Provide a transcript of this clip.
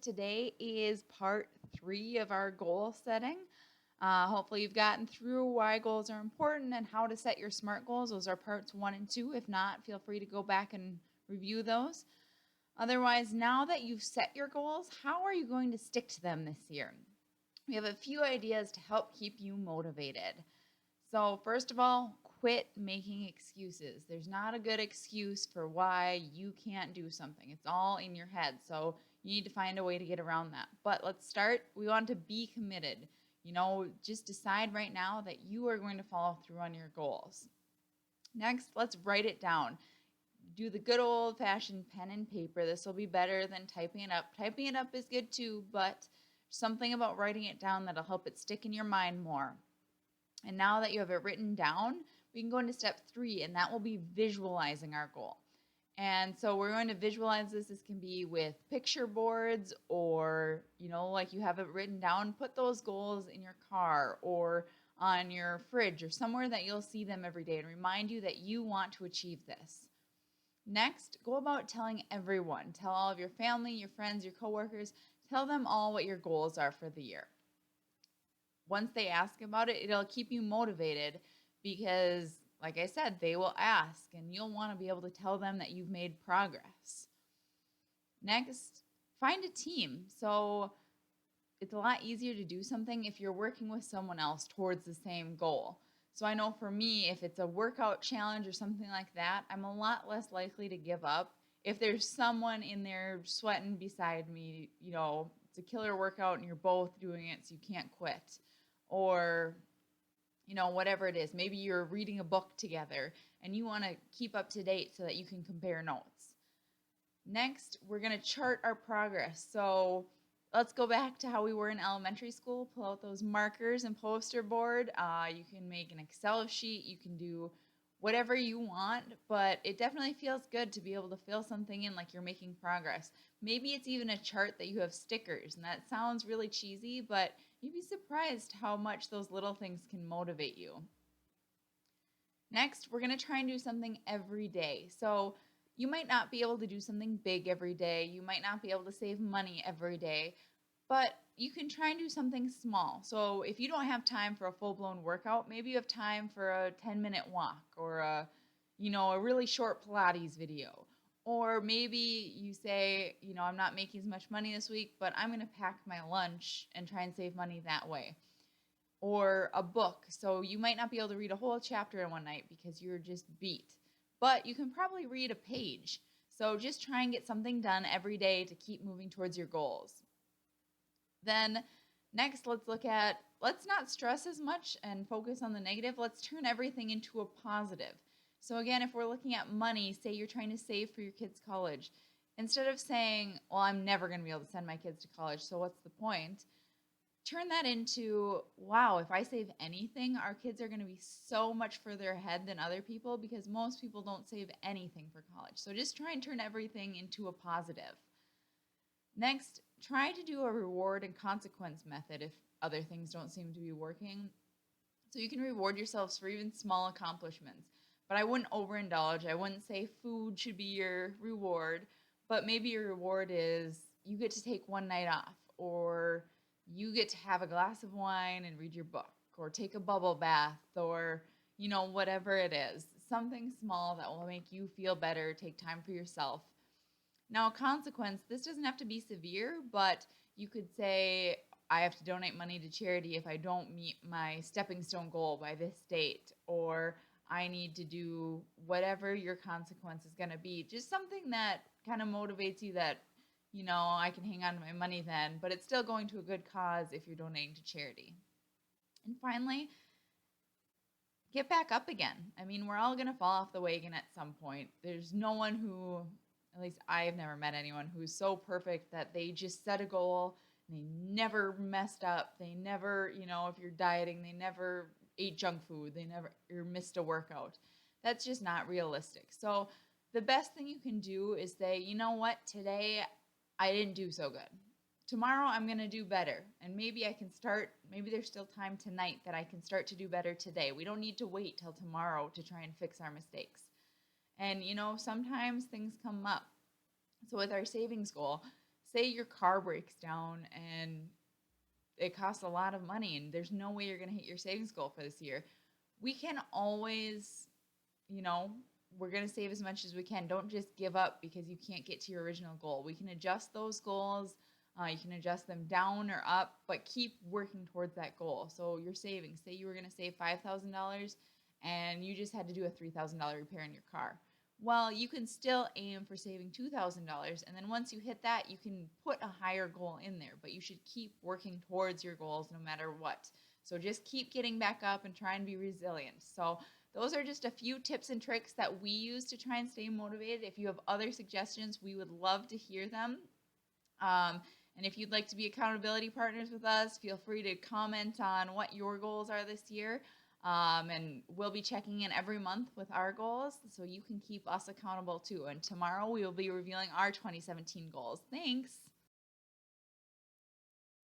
with today is part 3 of our goal setting. Hopefully, you've gotten through why goals are important and how to set your SMART goals. Those are parts 1 and 2. If not, feel free to go back and review those. Otherwise, now that you've set your goals, how are you going to stick to them this year? We have a few ideas to help keep you motivated. So, first of all, quit making excuses. There's not a good excuse for why you can't do something. It's all in your head. So, you need to find a way to get around that. But let's start. We want to be committed. Just decide right now that you are going to follow through on your goals. Next, let's write it down. Do the good old fashioned pen and paper. This will be better than typing it up. Typing it up is good too, but something about writing it down that'll help it stick in your mind more. And now that you have it written down, we can go into step 3, and that will be visualizing our goal. And so we're going to visualize this. This can be with picture boards or, like you have it written down. Put those goals in your car or on your fridge or somewhere that you'll see them every day and remind you that you want to achieve this. Next, go about telling everyone. Tell all of your family, your friends, your coworkers. Tell them all what your goals are for the year. Once they ask about it, it'll keep you motivated because, like I said, they will ask and you'll want to be able to tell them that you've made progress. Next, find a team. So it's a lot easier to do something if you're working with someone else towards the same goal. So I know for me, if it's a workout challenge or something like that, I'm a lot less likely to give up. If there's someone in there sweating beside me, it's a killer workout and you're both doing it so you can't quit. Or, whatever it is. Maybe you're reading a book together and you want to keep up to date so that you can compare notes. Next, we're going to chart our progress. So let's go back to how we were in elementary school. Pull out those markers and poster board. You can make an Excel sheet. You can do whatever you want, but it definitely feels good to be able to fill something in like you're making progress. Maybe it's even a chart that you have stickers, and that sounds really cheesy, but you'd be surprised how much those little things can motivate you. Next, we're going to try and do something every day. So you might not be able to do something big every day. You might not be able to save money every day, but you can try and do something small. So if you don't have time for a full-blown workout, maybe you have time for a 10-minute walk or a really short Pilates video. Or maybe you say, I'm not making as much money this week, but I'm going to pack my lunch and try and save money that way. Or a book. So you might not be able to read a whole chapter in one night because you're just beat. But you can probably read a page. So just try and get something done every day to keep moving towards your goals. Then next, let's not stress as much and focus on the negative. Let's turn everything into a positive. So again, if we're looking at money, say you're trying to save for your kids' college. Instead of saying, well, I'm never going to be able to send my kids to college, so what's the point? Turn that into, wow, if I save anything, our kids are going to be so much further ahead than other people because most people don't save anything for college. So just try and turn everything into a positive. Next, try to do a reward and consequence method if other things don't seem to be working. So you can reward yourselves for even small accomplishments. But I wouldn't overindulge. I wouldn't say food should be your reward, but maybe your reward is you get to take one night off, or you get to have a glass of wine and read your book, or take a bubble bath, or whatever it is. Something small that will make you feel better, take time for yourself. Now, a consequence, this doesn't have to be severe, but you could say, I have to donate money to charity if I don't meet my stepping stone goal by this date, or I need to do whatever your consequence is going to be. Just something that kind of motivates you that, I can hang on to my money then, but it's still going to a good cause if you're donating to charity. And finally, get back up again. I mean, we're all going to fall off the wagon at some point. There's no one who, at least I've never met anyone who's so perfect that they just set a goal and they never messed up. They never, if you're dieting, they never ate junk food. They never or missed a workout. That's just not realistic. So the best thing you can do is say, you know what, today I didn't do so good. Tomorrow I'm going to do better. And maybe there's still time tonight that I can start to do better today. We don't need to wait till tomorrow to try and fix our mistakes. And, sometimes things come up. So with our savings goal, say your car breaks down and it costs a lot of money and there's no way you're going to hit your savings goal for this year. We can always, you know, we're going to save as much as we can. Don't just give up because you can't get to your original goal. We can adjust those goals. You can adjust them down or up, but keep working towards that goal. So your savings, say you were going to save $5,000 and you just had to do a $3,000 repair in your car. Well, you can still aim for saving $2,000. And then once you hit that, you can put a higher goal in there, but you should keep working towards your goals no matter what. So just keep getting back up and try and be resilient. So those are just a few tips and tricks that we use to try and stay motivated. If you have other suggestions, we would love to hear them. And if you'd like to be accountability partners with us, feel free to comment on what your goals are this year. And we'll be checking in every month with our goals so you can keep us accountable too. And tomorrow we will be revealing our 2017 goals. Thanks.